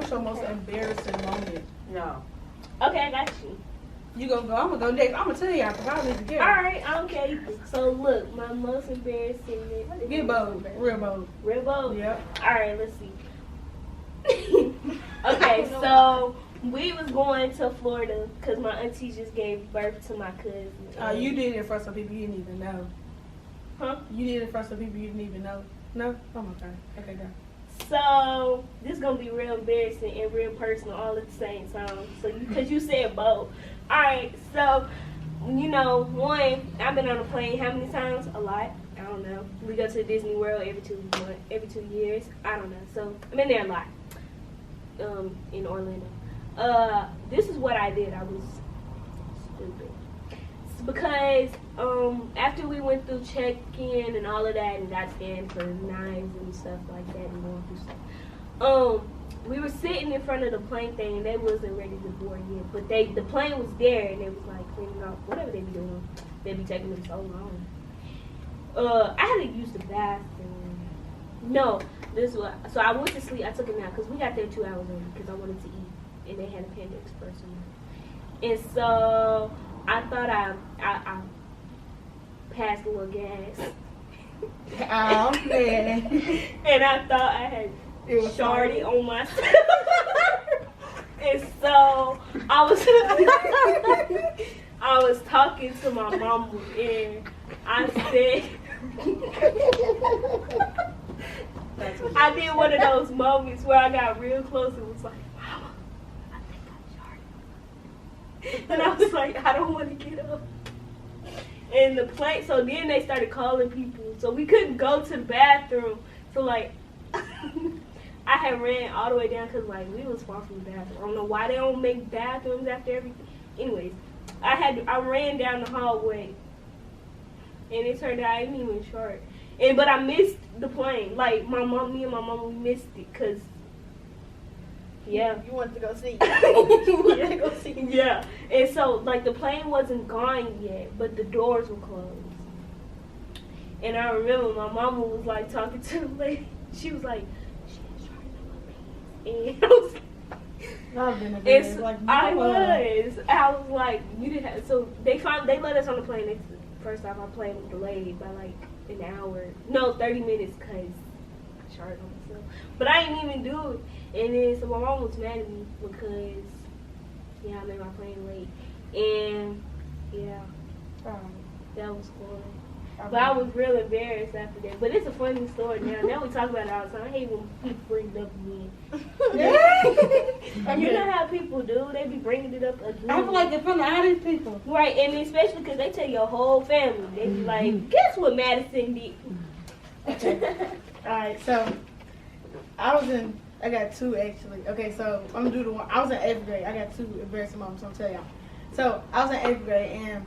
What's your most embarrassing moment? No. Okay, I got you. You gonna go? I'm gonna go next. I'm gonna tell y'all because I need to get. All right, okay. So look, my most embarrassing. Get bold, real bold. Real bold. Yep. All right, let's see. Okay, so we was going to Florida because my auntie just gave birth to my cousin. You did it for some people you didn't even know. Huh? You did it for some people you didn't even know. No? Oh my god. Okay, go. So this is gonna be real embarrassing and real personal all at the same time. So because you said both. All right. So one, I've been on a plane how many times? A lot. I don't know. We go to Disney World every 2 years. I don't know. So I've been there a lot. In Orlando. This is what I did. I was stupid. It's because after we went through check-in and all of that and got scanned for knives and stuff like that and going through stuff, we were sitting in front of the plane thing and they wasn't ready to board yet. But the plane was there and they was like cleaning up whatever they be doing. They be taking them so long. I had to use the bathroom. No, so I went to sleep. I took a nap because we got there 2 hours early because I wanted to eat and they had a Panda Express somewhere. And so I thought I passed a little gas. Oh man. And I thought I had Shardy on myself. And so I was talking to my mama and I said I did one of those moments where I got real close and was like, Mama, I think I'm Shardy. And I was like, I don't want to get up. And the plane, so then they started calling people. So we couldn't go to the bathroom. So like, I had ran all the way down because like we was far from the bathroom. I don't know why they don't make bathrooms after everything. Anyways, I ran down the hallway. And it turned out I didn't even short. But I missed the plane. Like me and my mom, we missed it because, yeah. You wanted to go see. Yeah. And so, like, the plane wasn't gone yet, but the doors were closed. And I remember my mama was, like, talking to the lady. She was like, she is trying to my pants. And I was like, I was like, you didn't have, so they let us on the plane. First off, I played with delayed by, like, an hour. No, 30 minutes because I charged myself. But I didn't even do it. And then, so my mom was mad at me because, yeah, I made my plane late. And, yeah, that was cool. But I was real embarrassed after that. But it's a funny story now. Now we talk about it all the time. I hate when people bring it up again. You know how people do? They be bringing it up again. I feel like they're from the audience people. Right, and especially because they tell your whole family. They be like, guess what Madison did? Alright, so I got two actually. Okay, so I'm gonna do the one. I was in 8th grade. I got two embarrassing moments, so I'm telling y'all. So I was in 8th grade and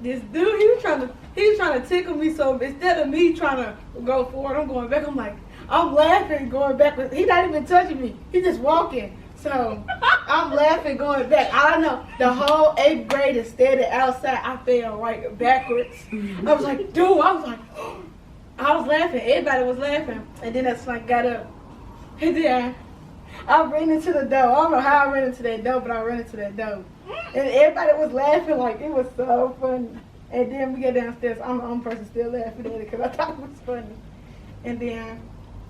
this dude, he was trying to tickle me, so instead of me trying to go forward, I'm going back. I'm laughing going backwards. He's not even touching me. He's just walking. So I'm laughing going back. I don't know. The whole 8th grade is standing outside. I fell right backwards. I was like, dude, I was laughing. Everybody was laughing. And then that's when I got up. And then I ran into the door. I don't know how I ran into that door, but I ran into that door. And everybody was laughing like it was so funny. And then we get downstairs. I'm the only person still laughing at it because I thought it was funny. And then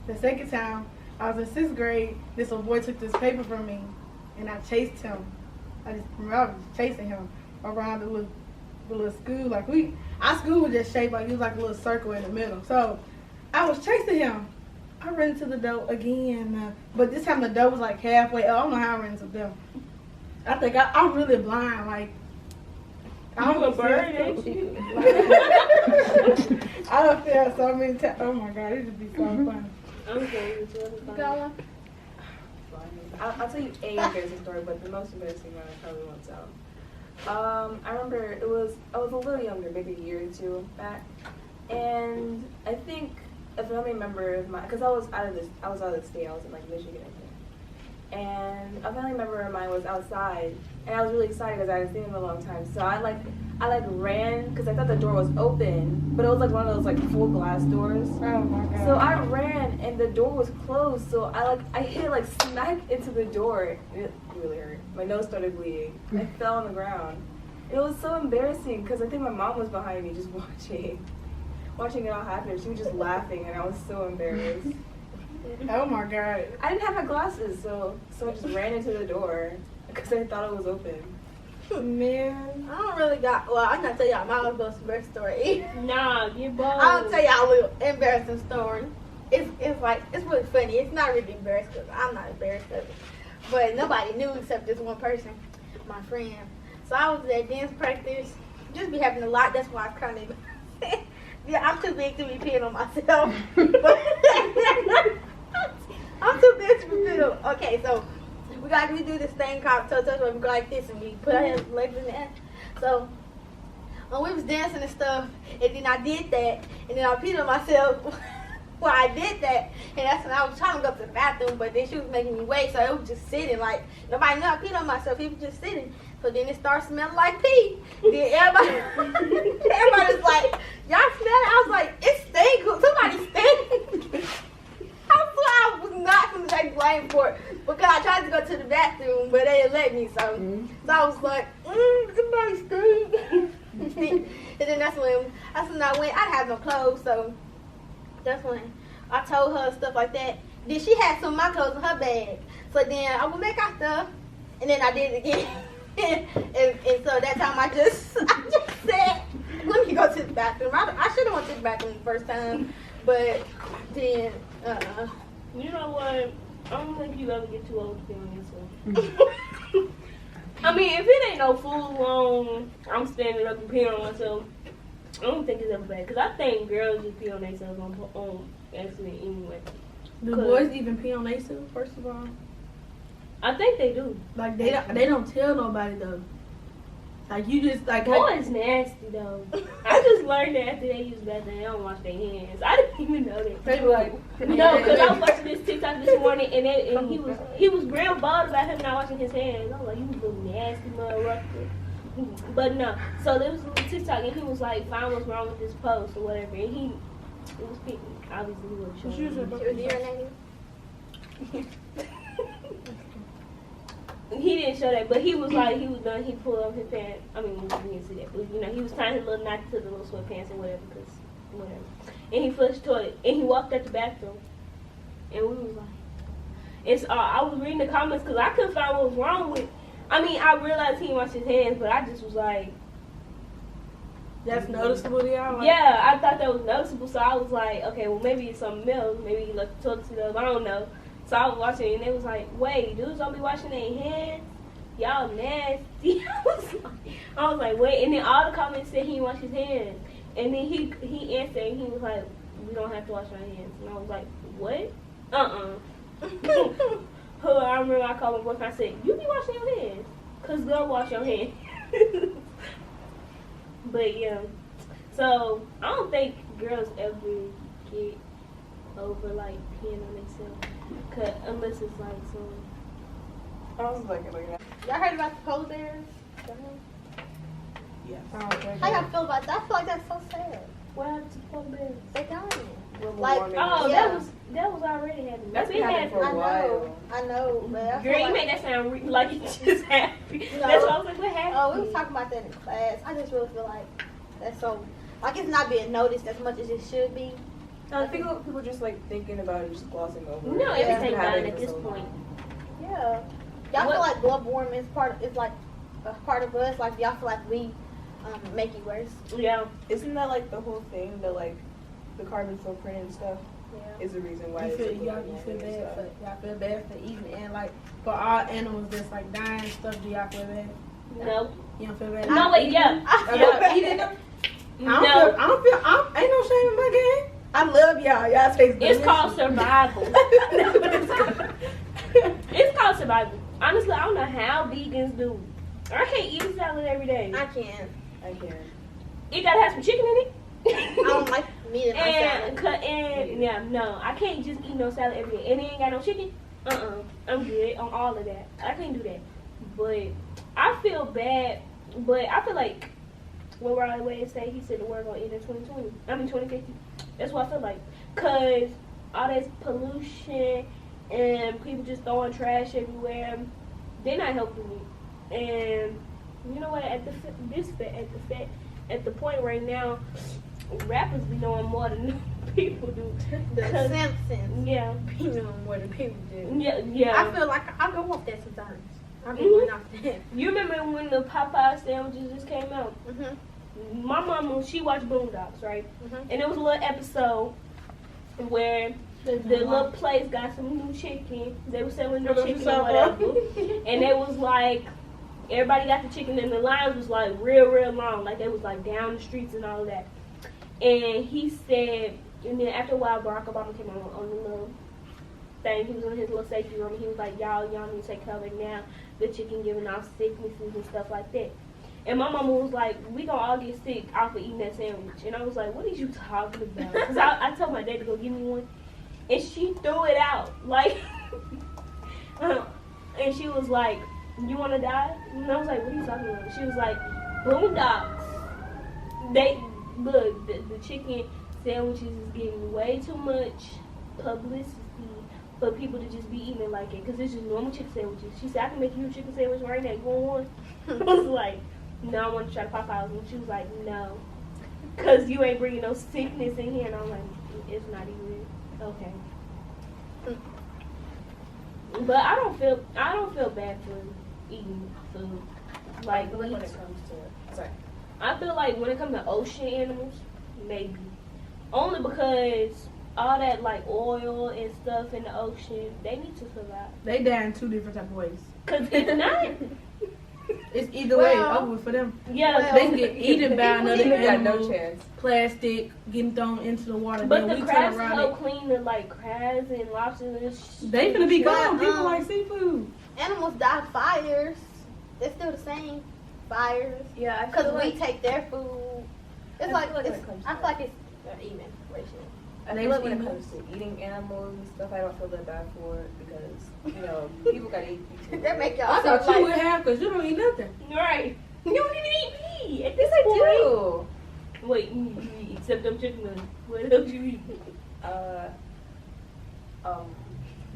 the second time, I was in 6th grade. This little boy took this paper from me, and I chased him. I was chasing him around the little school. Like our school was just shaped like it was like a little circle in the middle. So I was chasing him. I ran into the door again, but this time the door was like halfway up. I don't know how I ran into them. I think I'm really blind. Like I'm a bird, ain't you? I don't feel so many times. Oh my god, it would be so funny. Okay, You got one? I'll tell you a embarrassing story, but the most embarrassing one I probably won't tell. I remember I was a little younger, maybe a year or two back, and I think a family member of mine, because I was out of the state, I was in like Michigan, I think, and a family member of mine was outside, and I was really excited because I hadn't seen him in a long time. So I ran because I thought the door was open, but it was like one of those like full glass doors. Oh my god. So I ran and the door was closed. So I hit like smack into the door. It really hurt. My nose started bleeding. I fell on the ground. It was so embarrassing because I think my mom was behind me just watching it all happen. She was just laughing, and I was so embarrassed. Oh my god. I didn't have my glasses, so I just ran into the door because I thought it was open. Man. I don't really got. Well, I'm gonna tell y'all my most embarrassing story. Nah, you're bold. I'll tell y'all a little embarrassing story. It's like it's really funny. It's not really embarrassing because I'm not embarrassed of it, but nobody knew except this one person, my friend. So I was at dance practice. Just be having a lot. That's why I kind of. Yeah, I'm too big to be peeing on myself. I'm too big to be peeing on. Okay, so we do this thing called toe touch where we go like this and we put our legs in the air. So when we was dancing and stuff, and then I did that, and then I peed on myself while I did that, and that's when I was trying to go to the bathroom, but then she was making me wait, so it was just sitting like nobody knew I peed on myself. It was just sitting. So then it started smelling like pee. Then everybody's like, y'all smell it? I was like, it stinks. Somebody stinks. I was not going to take blame for it because I tried to go to the bathroom, but they didn't let me. So I was like, somebody stink. And then that's when I went. I had no clothes, so that's when I told her stuff like that. Then she had some of my clothes in her bag. So then I went back out there, and then I did it again. and so that time I just said, let me go to the bathroom. I should have went to the bathroom the first time, but then You know what? I don't think you ever get too old to be on yourself. I mean, if it ain't no full on, I'm standing up and peeing on myself, I don't think it's ever bad. Because I think girls just pee on themselves on accident anyway. Do boys even pee on themselves, first of all? I think they do. Like, they don't tell nobody, though. Like, you just, like... Boys nasty, though. I just learned that after they use bathroom, they don't wash their hands. I didn't even know that. They were like... No, because I was watching this TikTok this morning, and he was real bold about him not washing his hands. I was like, you little nasty motherfucker. But no, so there was a little TikTok, and he was like, find what's wrong with this post or whatever, and he was picking. Obviously, he wasn't showing. She was urinating. He didn't show that, but he was like, he was done. He pulled up his pants. I mean, you didn't see that, but you know, he was tying his little knot to the little sweatpants and whatever, because whatever. And he flushed the toilet, and he walked out the bathroom, and we was like, I was reading the comments because I couldn't find what was wrong with. I mean, I realized he didn't wash his hands, but I just was like, that's noticeable to y'all? Like, yeah, I thought that was noticeable, so I was like, okay, well, maybe it's something else. Maybe he left the toilet seat up. I don't know. So I was watching it, and they was like, wait, dudes don't be washing their hands? Y'all nasty. I was like, wait. And then all the comments said he didn't wash his hands. And then he answered, and he was like, we don't have to wash our hands. And I was like, what? I remember I called my boyfriend, I said, you be washing your hands. Because girl, wash your hands. But, yeah. So, I don't think girls ever get over, like, peeing on themselves. Unless it's like some. I was like, Y'all heard about the polar bears? yeah. How y'all feel about that? I feel like that's so sad. What happened to the polar bears? They dying. Global Like, warming. Oh, yeah. that was already happening. That's been happening for a while. I know, but I feel Girl, you like, made that sound like you just happy. No. That's why I was like, what happened? oh, we was talking about that in class. I just really feel like that's so, like it's not being noticed as much as it should be. I think people just like thinking about it, just glossing over. You know it. It's everything been done happening at for this so long. point. Yeah. Y'all What- feel like global warming is like a part of us? Like y'all feel like we make it worse? Yeah. Isn't that like the whole thing that like the carbon footprint and stuff Yeah. is the reason why You it's feel, like, y'all, global you feel warming and bad stuff? for, y'all feel bad for eating, and like for all animals that's like dying and stuff, do y'all feel bad? No. You don't feel bad? No, wait, yeah. About eating them? No. Ain't no shame in my game. I love y'all. Y'all taste It's delicious. called survival. It's called survival. Honestly, I don't know how vegans do. I can't eat a salad every day. I can. I can. It gotta have some chicken in it. I don't like meat in my salad. And yeah, no, I can't just eat no salad every day. And it ain't got no chicken. I'm good on all of that. I can't do that. But I feel bad. But I feel like what Riley Wade said, he said the world gonna end in 2050. That's what I feel like. Cause all this pollution and people just throwing trash everywhere, they're not helping me. And you know what? At the point right now, rappers be knowing more than people do. The Simpsons. Yeah. Be knowing more than people do. Yeah. I feel like I go off that sometimes. I be Mhm. going off that. You remember when the Popeye sandwiches just came out? Mhm. My mama, she watched Boondocks, right? Mhm. And there was a little episode where the little place got some new chicken. They were selling new chicken or whatever. And it was like, everybody got the chicken and the lines was like real long. Like they was like down the streets and all that. And he said, and then after a while, Barack Obama came on the little thing. He was in his little safety room and he was like, y'all need to take cover now. The chicken giving off sicknesses and stuff like that. And my mama was like, we gonna all get sick off of eating that sandwich. And I was like, what are you talking about? Because I told my dad to go give me one. And she threw it out. Like, and she was like, you want to die? And I was like, what are you talking about? She was like, Boondocks. Look, the chicken sandwiches is getting way too much publicity for people to just be eating it like it. Because it's just normal chicken sandwiches. She said, I can make you a chicken sandwich right now. You want one? I was like, no, I want to try the Popeyes. And she was like, no. Because you ain't bringing no sickness in here. And I'm like, it's not even okay. But I don't feel bad for eating food. Like when meat. it comes to, sorry. I feel like when it comes to ocean animals, maybe. Only because all that like oil and stuff in the ocean, they need to survive. They die in 2 different type of ways. Cause it's not. It's either way Well, over for them. Yeah, They can get eaten by another They got no animal, chance. plastic, getting thrown into the water. but then the we crabs turn around help clean the like crabs and lobsters. They finna be gone. But, People like seafood. Animals die of fires. They're still the same. Fires. Yeah, I Because feel we like, take their food. It's I like, feel like when it's, it comes I to feel like it's even ratio. I They feel like when eat it comes to eating animals and stuff, I don't feel that bad for it because, you know, people gotta eat too. That make y'all I thought sound you would like, have because you don't eat nothing. Right. You don't even eat meat. At this Yes, I point. do. Wait, you eat except them chicken nuggets. What else you eat?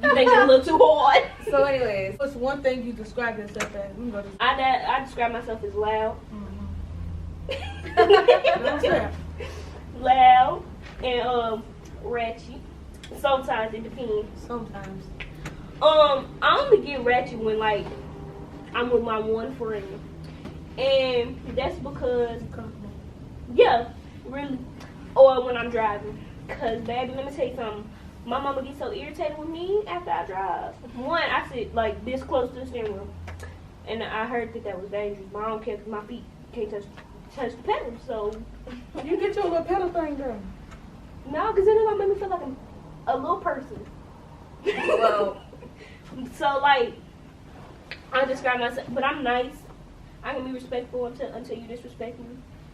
You think it look too hard? So anyways, What's one thing you describe yourself as? We can go to I describe myself as loud. What's that? Loud and ratchet. Sometimes it depends. Sometimes. I only get ratchet when like I'm with my one friend, and that's because yeah, really, or when I'm driving. Cause baby, let me tell you something. My mama gets so irritated with me after I drive. One, I sit like this close to the steering wheel, and I heard that was dangerous. But I don't care because my feet can't touch the pedal. So You get your little pedal thing done. no, because then it's gonna make me feel like I'm a little person. well, So like, I describe myself, but I'm nice. I can be respectful until you disrespect me.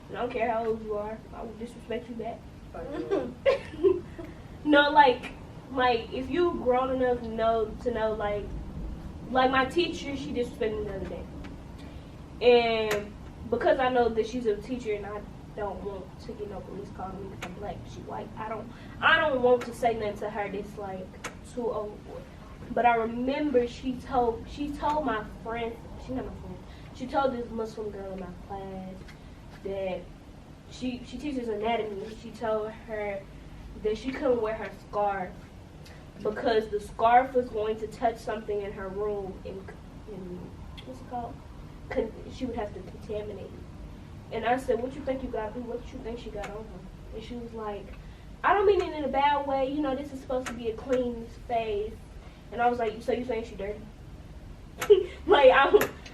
And I don't care how old you are, I will disrespect you back. No, like if you grown enough to know, like my teacher, she disrespected me the other day, and because I know that she's a teacher and I don't want to get no police call on me because I'm black, she white. I don't want to say nothing to her that's like too old for it. But I remember she told my friend, she's not my friend, she told this Muslim girl in my class that she teaches anatomy. She told her that she couldn't wear her scarf because the scarf was going to touch something in her room and what's it called? She would have to contaminate it. And I said, what you think you got? What you think she got on her? And she was like, I don't mean it in a bad way. You know, this is supposed to be a clean space. And I was like, so you saying she dirty? Like,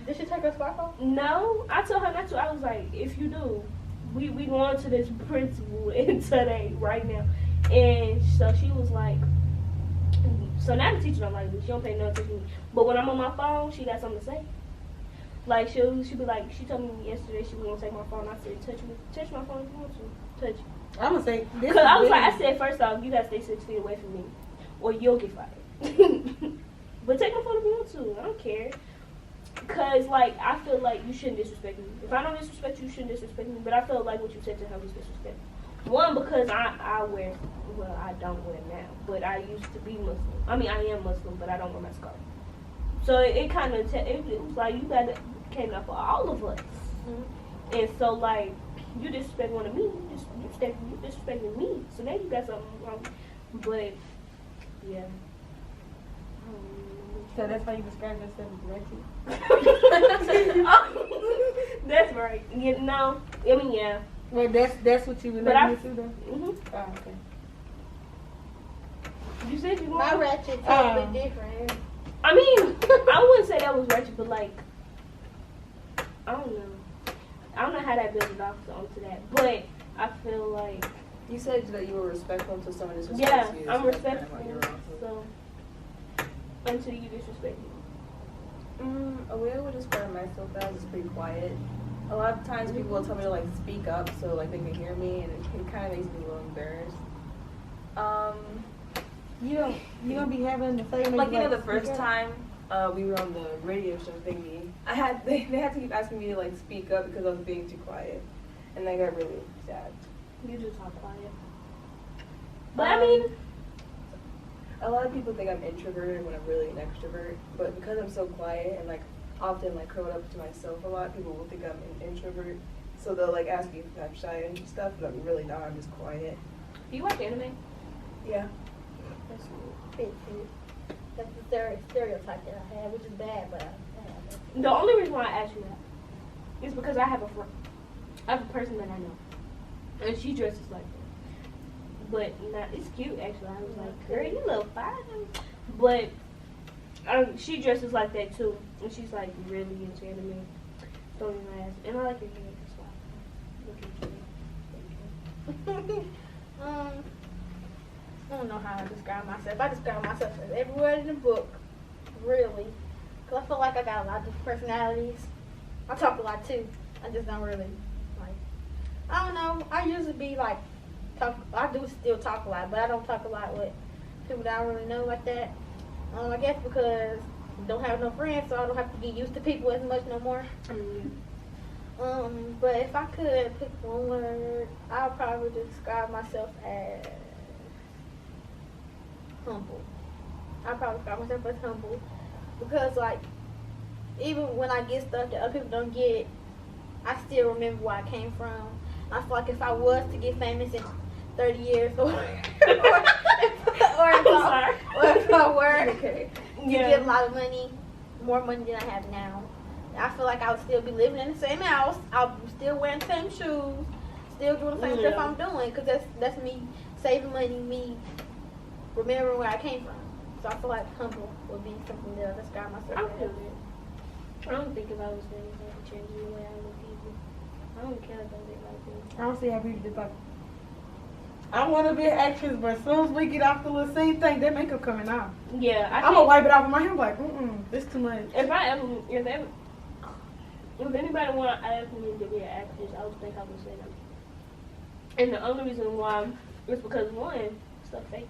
did she take her scarf off? no, I told her not to. I was like, if you do, we going to this principal today, right now. And so she was like, so now the teacher don't like me. She don't pay no attention to me. But when I'm on my phone, she got something to say. Like, she'll be like, she told me yesterday she was going to take my phone. I said, touch my phone if you want to. Touch it. I'm going to say this. Because I was like, I said, first off, you got to stay 6 feet away from me or you'll get fired. But take my phone if you want to. I don't care. Cause like I feel like you shouldn't disrespect me. If I don't disrespect you, you shouldn't disrespect me. But I felt like what you said to her was disrespectful. One, because I wear, well, I don't wear now, but I used to be Muslim. I mean, I am Muslim, but I don't wear my scarf. So it kind of it was like you got to came up for all of us. Mm-hmm. And so like you disrespect one of me, you disrespecting me. So now you got something wrong. But yeah. So that's why you describe yourself as ratchet? That's right. Yeah, no, I mean, yeah. Well, that's what you would like me to do? Mm-hmm. Oh, okay. You said you want my ratchet totally different. I mean, I wouldn't say that was ratchet, but like, I don't know how that builds off onto that. But I feel like You said that you were respectful until someone disrespects you. yeah, So I'm that's kind of respectful. what you're on. So until you disrespect me. A way I would describe myself as is pretty quiet. A lot of times people will tell me to like speak up so like they can hear me, and it kind of makes me a little embarrassed. You don't be having the same Like the first time we were on the radio show thingy, they had to keep asking me to like speak up because I was being too quiet, and I got really sad. You just talk quiet. But I mean, a lot of people think I'm introverted when I'm really an extrovert, but because I'm so quiet and like often like curled up to myself a lot, people will think I'm an introvert. So they'll like ask me if I'm shy and stuff, but I'm really not. I'm just quiet. do you watch anime? Yeah. That's That's the stereotype that I have, which is bad, but I have it. the only reason why I asked you that is because I have a person that I know, and she dresses like that. But it's cute actually. I was like, girl, you look fine. But she dresses like that too, and she's like really into anime. Don't even ask. And I like her hair. That's why. I don't know how to describe myself. I describe myself as everywhere in the book, really. Because I feel like I got a lot of different personalities. I talk a lot too. I just don't really, like, I don't know. I usually be like, I do still talk a lot, but I don't talk a lot with people that I don't really know like that. I guess because I don't have no friends, so I don't have to get used to people as much no more. But if I could pick one word, I would probably describe myself as humble. I probably describe myself as humble because, like, even when I get stuff that other people don't get, I still remember where I came from. I feel like if I was to get famous in 30 years, or if I were to get a lot of money, more money than I have now, I feel like I would still be living in the same house. I'll be still wearing the same shoes, still doing the same stuff I'm doing, because that's me saving money, me remembering where I came from. So I feel like humble would be something that I describe myself as. I don't think if I was famous, I would change the way I look either. I don't care about it like that. I don't see how people just like, I want to be an actress, but as soon as we get off the little scene thing, that makeup coming off. Yeah, I'm going to wipe it off of my hair. I'm like, this too much. If anybody want to ask me to be an actress, I would think I would say them. And the only reason why is because one, stuff fake.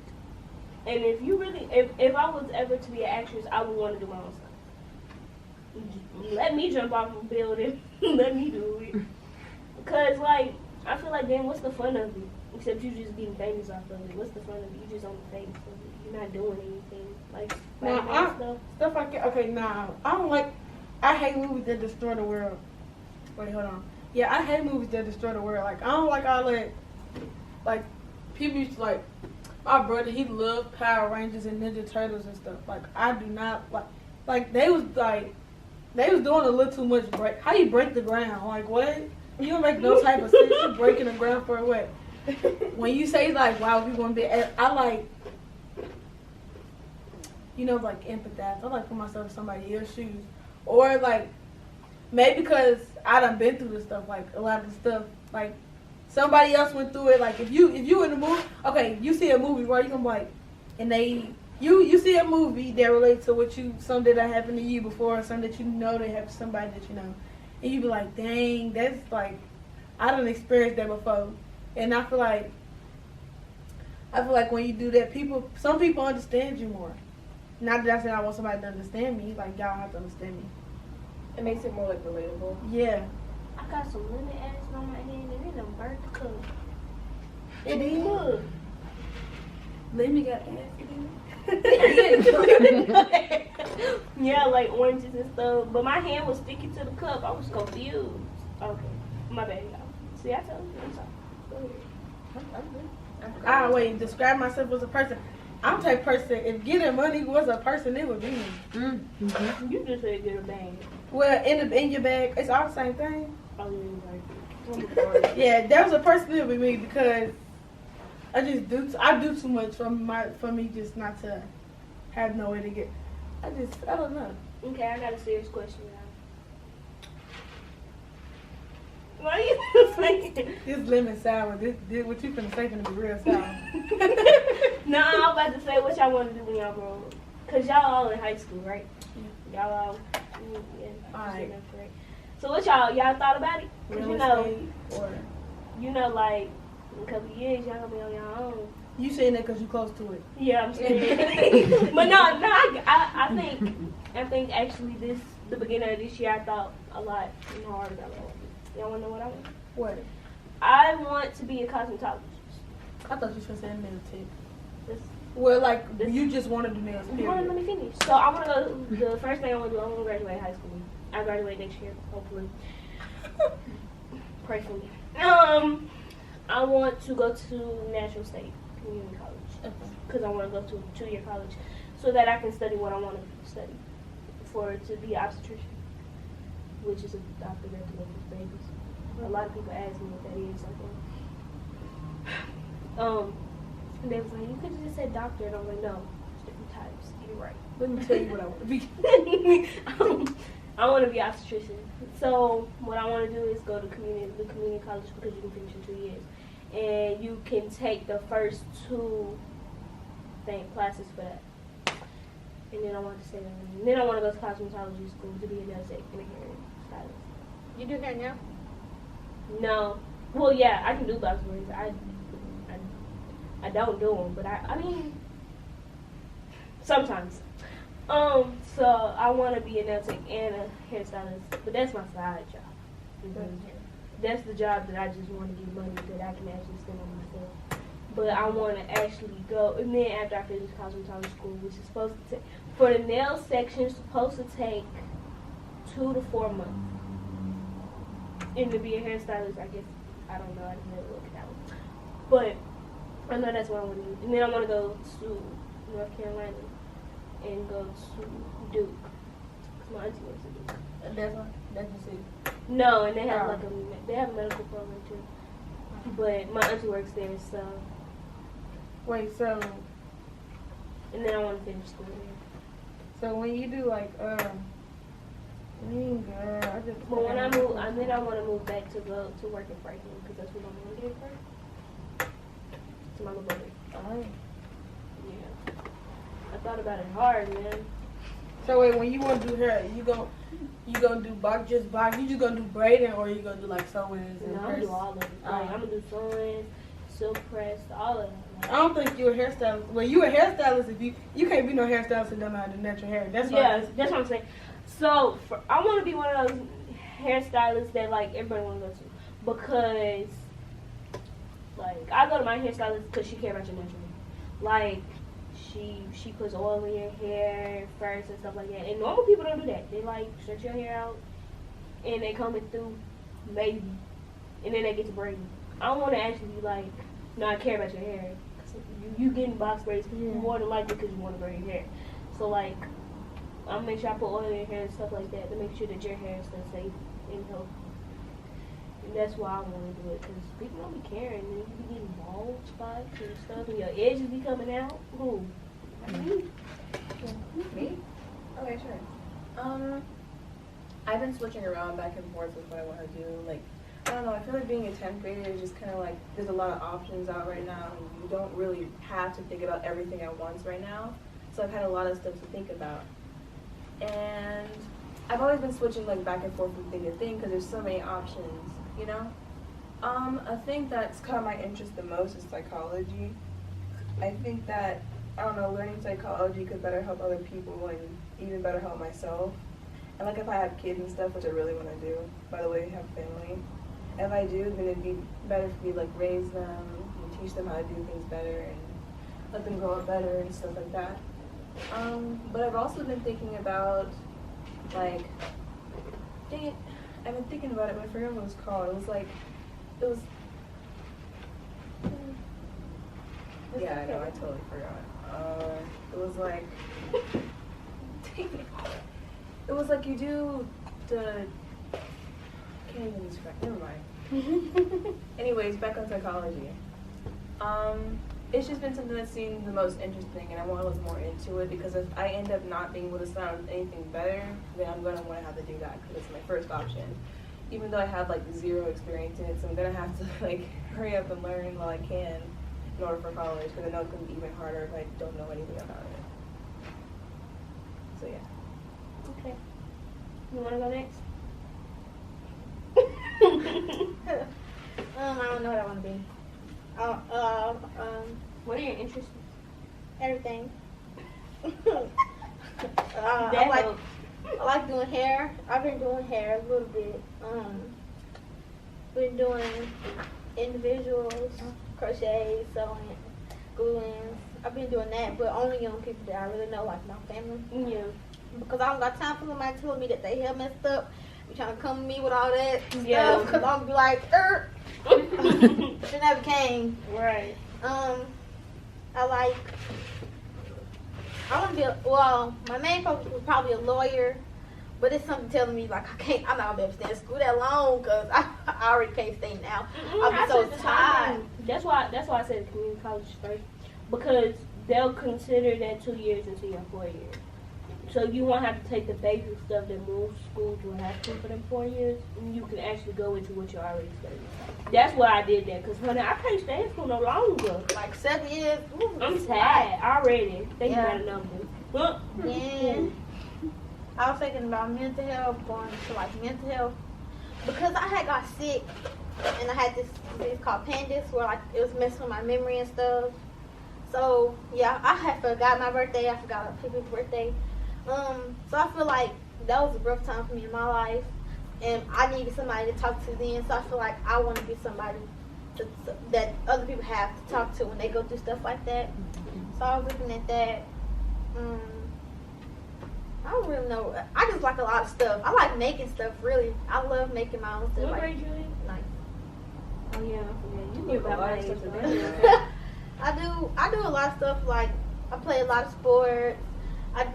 And if I was ever to be an actress, I would want to do my own stuff. Let me jump off a building. Let me do it. Because, like, I feel like, then what's the fun of it? Except you just getting famous off of it. What's the fun of it? You just on the face of it. You're not doing anything. Like, stuff like that. Okay, I don't like, I hate movies that destroy the world. Wait, hold on. Yeah, I hate movies that destroy the world. Like, I don't like all that, like, people used to, like, my brother, he loved Power Rangers and Ninja Turtles and stuff. Like, I do not, like, they was doing a little too much break. How you break the ground? Like, what? You don't make no type of sense. You're breaking the ground for what? When you say, like, wow, we want to be, I like, like, empathize. I like put myself in somebody else's shoes. Or, like, maybe because I done been through this stuff, like, a lot of the stuff, like, somebody else went through it. Like, if you in the movie, okay, you see a movie where you gonna be like, and you see a movie that relates to something that happened to you before, or something that you know that happened to somebody that you know. And you be like, dang, that's like, I done experienced that before. And I feel like when you do that, some people understand you more. Not that I said I want somebody to understand me. Like, y'all have to understand me. It makes it more like relatable. Yeah. I got some lemon acid on my hand and it done burnt the cup. It is. Look. Lemon got acid in Yeah, like oranges and stuff. But my hand was sticky to the cup. I was confused. Okay. My bad, y'all. See, I told you. I'm sorry. Wait, describe myself as a person. I'm the type of person, if getting money was a person, it would be me. Mm-hmm. You just said get a bag. Well, in your bag, it's all the same thing. Oh, yeah, Yeah, that was a person, it would be me because I do too much for me just not to have no way to get. I don't know. Okay, I got a serious question now. Why are you saying? This lemon sour, this what you finna say finna be real sour. No, I'm about to say what y'all want to do when y'all grow up. Cause y'all all in high school, right? Yeah. Y'all all, Alright. right. So what y'all thought about it? 'Cause Real you know, estate or like in a couple of years y'all gonna be on your own. you saying that because you close to it. Yeah, I'm saying. But no, I think actually the beginning of this year I thought a lot hard about it. Y'all wanna know what I want? What? I want to be a cosmetologist. I thought you was saying nail tech. This, Well, like you just want to do nails. hold on, let me finish. So I want to go. The first thing I want to do, I want to graduate high school. I graduate next year, hopefully. Pray for me. I want to go to National State Community College because I want to go to a 2-year college so that I can study what I want to study to be an obstetrician, which is a doctor that delivers babies. A lot of people ask me what that is. And they was like, you could have just said doctor, and I'm like, no, there's different types. You're right. Let me tell you what I want to be. I want to be obstetrician. So what I want to do is go to the community college because you can finish in 2 years, and you can take the first 2 classes for that. And then I want to say, and then I want to go to cosmetology school to be a nail tech and a hair stylist. You do hair now? No. Well, yeah, I can do box braids. I don't do them, but I mean, sometimes. So I want to be a nail tech and a hairstylist, but that's my side job. That's the job that I just want to get money that I can actually spend on myself. But I want to actually go, and then after I finish cosmetology school, which is supposed to take, for the nail section, supposed to take 2 to 4 months. And to be a hairstylist, I guess, I don't know, I didn't really look at that one. But I know that's what I want to do. And then I want to go to North Carolina and go to Duke. Because my auntie went to Duke. That's just it. No, and they have they have a medical program too. But my auntie works there, so. Wait, so And then I want to finish school there. so when you do like I just. But when I move, then I want to move back to go to work in Franklin because that's where my mom did first. To my little brother. Alright. Yeah. I thought about it hard, man. So wait, when you want to do hair, you gonna do box? You just gonna do braiding, or you gonna do like sew-ins and No, I'm gonna do all of it. Like, I'm gonna do sewing, silk press, all of it. Like, I don't think you're a hairstylist. Well, you a hairstylist if you can't be no hairstylist and don't know how to do natural hair. That's that's what I'm saying. So I want to be one of those hairstylists that like everybody want to go to because like I go to my hairstylist because she cares about your natural hair. Like she puts oil in your hair first and stuff like that. And normal people don't do that. They like stretch your hair out and they comb it through maybe, and then they get to braiding. I don't want to actually be like, no, I care about your hair. You getting box braids more than likely because you want to braid your hair. So like, I'll make sure I put oil in your hair and stuff like that to make sure that your hair is still safe and healthy. And that's why I want to do it because people don't be caring. And you be getting bald spots and stuff, and your edges be coming out. Who? Me? Okay, sure. I've been switching around back and forth with what I want to do. Like, I don't know, I feel like being a 10th grader is just kind of like, there's a lot of options out right now, and you don't really have to think about everything at once right now. So I've had a lot of stuff to think about. And I've always been switching like back and forth from thing to thing because there's so many options, you know? A thing that's caught my interest the most is psychology. I think that I don't know, learning psychology could better help other people and even better help myself. And like if I have kids and stuff, which I really want to do, by the way, have family. If I do, then it'd be better for me to like raise them and teach them how to do things better and let them grow up better and stuff like that. But I've also been thinking about like, dang it, I've been thinking about it, but I forgot what it was called. It was. Yeah, I know, I totally forgot. It was like, dang it. It was like you do the, can't even describe, never mind. Anyways, back on psychology. It's just been something that seemed the most interesting, and I want to look more into it because if I end up not being able to sound anything better, then I'm going to want to have to do that because it's my first option. Even though I have like 0 experience in it, so I'm going to have to like hurry up and learn while I can in order for college because I know it's going to be even harder if I don't know anything about it. So yeah. Okay. You want to go next? I don't know what I want to be. What are your interests? Everything. That I like doing hair. I've been doing hair a little bit. Been doing individuals, crochet, sewing, gluing. I've been doing that, but only on people that I really know, like my family. Yeah. Because I don't got time for somebody telling me that they hair messed up. Be trying to come to me with all that Yeah. stuff. Because I'm gonna be like, it never came. Right. I want to be, my main focus was probably a lawyer, but it's something telling me, like, I'm not going to be able to stay in school that long, because I already can't stay now. I'll be so tired. That's why I said community college first, because they'll consider that 2 years into your 4 years. So you won't have to take the basic stuff that most schools will have to for them 4 years, and you can actually go into what you're already studying. That's why I did that, because, honey, I can't stay in school no longer. Like 7 years. Ooh, I'm tired already. Think about a number. Yeah. I was thinking about mental health, going to, like, mental health, because I had got sick, and I had this disease called Pandis, where, like, it was messing with my memory and stuff. So, yeah, I had forgot my birthday. I forgot other people's birthday. So I feel like that was a rough time for me in my life, and I needed somebody to talk to then. So I feel like I want to be somebody that other people have to talk to when they go through stuff like that. So I was looking at that. I don't really know. I just like a lot of stuff. I like making stuff, really. I love making my own stuff. What Like, grade you in? nice. Oh, yeah, I forget. You knew about my age. So I do a lot of stuff. Like, I play a lot of sports.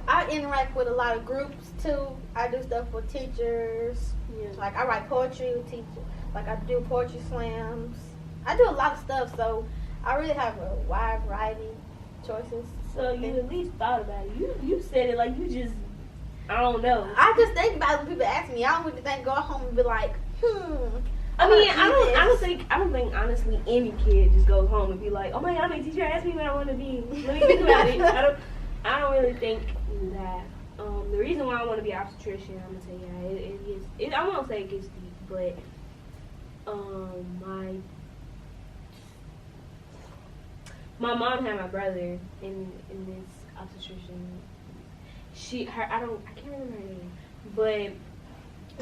I interact with a lot of groups too. I do stuff with teachers. Yeah. Like I write poetry with teachers. Like I do poetry slams. I do a lot of stuff. So I really have a wide variety of choices. So you at least thought about it. You said it like you just, I don't know. I just think about it when people ask me. I don't really think go home and be like, I mean, I don't think honestly any kid just goes home and be like, oh my god, my teacher asked me what I want to be. Let me think about it. I don't really think that. The reason why I want to be an obstetrician, I'm gonna say, yeah, I won't say it gets deep, but my mom had my brother in this obstetrician. I can't remember her name, but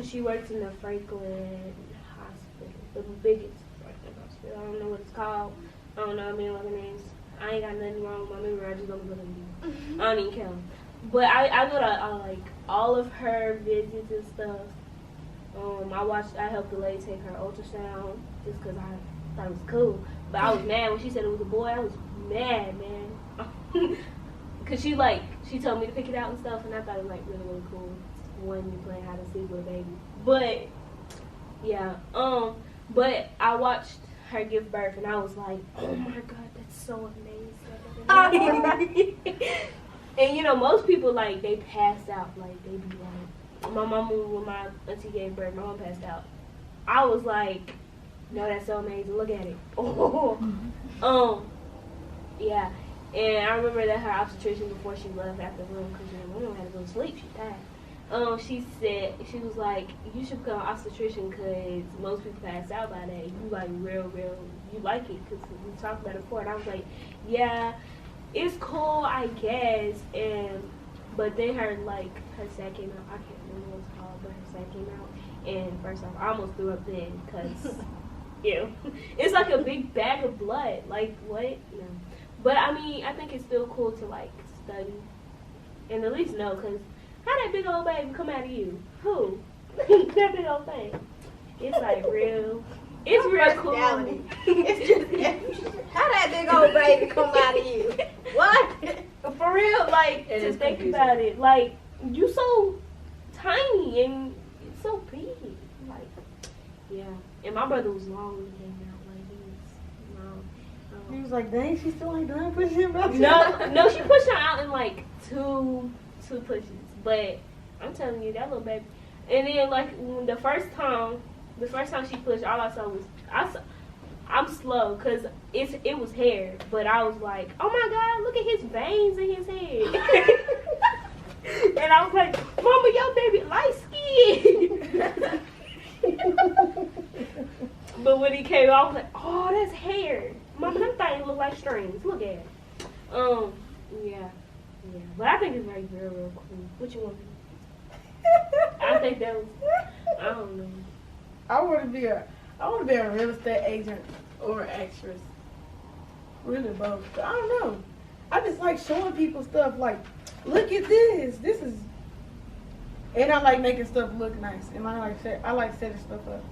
she works in the Franklin Hospital, the biggest Franklin hospital. I don't know what it's called. I don't know. I mean, other names. I ain't got nothing wrong with my memory. I just don't believe you. I don't even count. But I go to like all of her visits and stuff. I helped the lady take her ultrasound just because I thought it was cool. But I was mad when she said it was a boy. I was mad, man. Cause she told me to pick it out and stuff, and I thought it was like really, really cool when you're playing hide and seek with a baby. But yeah, but I watched her give birth, and I was like, oh my god, that's so amazing. And you know, most people like they pass out, like they be like, my mama when my auntie gave birth, my mom passed out. I was like, no, that's so amazing. Look at it. Yeah. And I remember that her obstetrician, before she left after the room, because my mom had to go to sleep, she died. She said, she was like, you should become an obstetrician because most people pass out by that. You like real, you like it because we talked about it before. And I was like, yeah. it's cool, I guess, but then her set came out. I can't remember what it's called, but her set came out, and first off, I almost threw up then, cause it's like a big bag of blood. Like what? No, but I mean, I think it's still cool to like study and at least know, cause how that big old baby come out of you? Who? That big old thing. It's like real. It's real cool. It's just how that big old baby come out of you? What? For real, like It to is think confusing. about it, like you so tiny and it's so big. Like, yeah. And my brother was long when he came out. Like he was long. He was like, dang, she still ain't done pushing him out. No, she pushed her out in like two pushes. But I'm telling you, that little baby. And then like when the first time she pushed, all I saw was I'm slow because it was hair, but I was like, oh my God, look at his veins in his head. And I was like, Mama, your baby light skinned. But when he came out, I was like, oh, that's hair. Mama, them things look like strings. Look at it. Yeah. But I think it's like real cool. What you want? I think that was, I don't know. I want to be a real estate agent or an actress. Really both. I don't know. I just like showing people stuff like, look at this. This is, and I like making stuff look nice. And I like setting stuff up.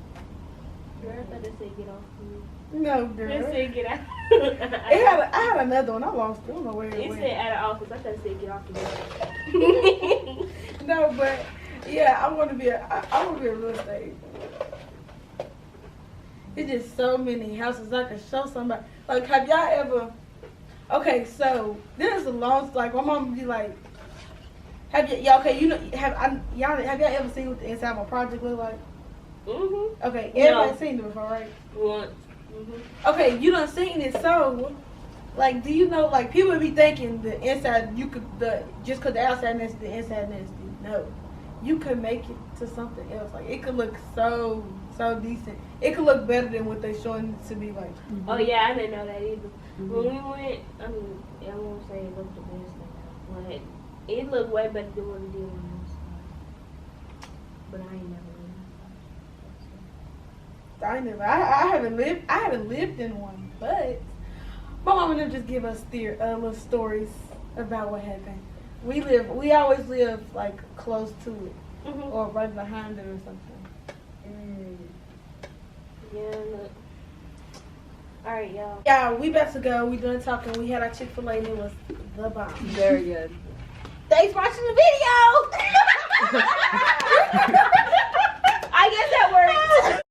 Girl, I thought they said get off me. No, girl. They said get out. I had another one. I lost it. I don't know where it It went. said out of office. I thought it said get off me. No, but yeah, I want to be a real estate. It's just so many houses I can show somebody. Like, have y'all ever? Okay, so this is a long. Like, my mom would be like, "Have y'all? Okay, you know, have y'all ever seen what the inside of a project look like?" Mhm. Okay, No. everybody's seen it before, right? Once. Mhm. Okay, you done seen it, so like, do you know? Like, people would be thinking the inside just cause the outside nasty, the inside nasty. No, you could make it to something else. Like, it could look so decent. It could look better than what they showing it to be like. Oh yeah, I didn't know that either. When we went, I mean, I won't say it looked the best thing, but it looked way better than what it did when I was outside. But I ain't never lived. I haven't lived in one, but my mom and them just give us little stories about what happened. We always live like close to it Mhm. or right behind it or something. Yeah, look. Alright, y'all. Yeah, we about to go. We done talking. We had our Chick-fil-A and it was the bomb. Very good. Thanks for watching the video.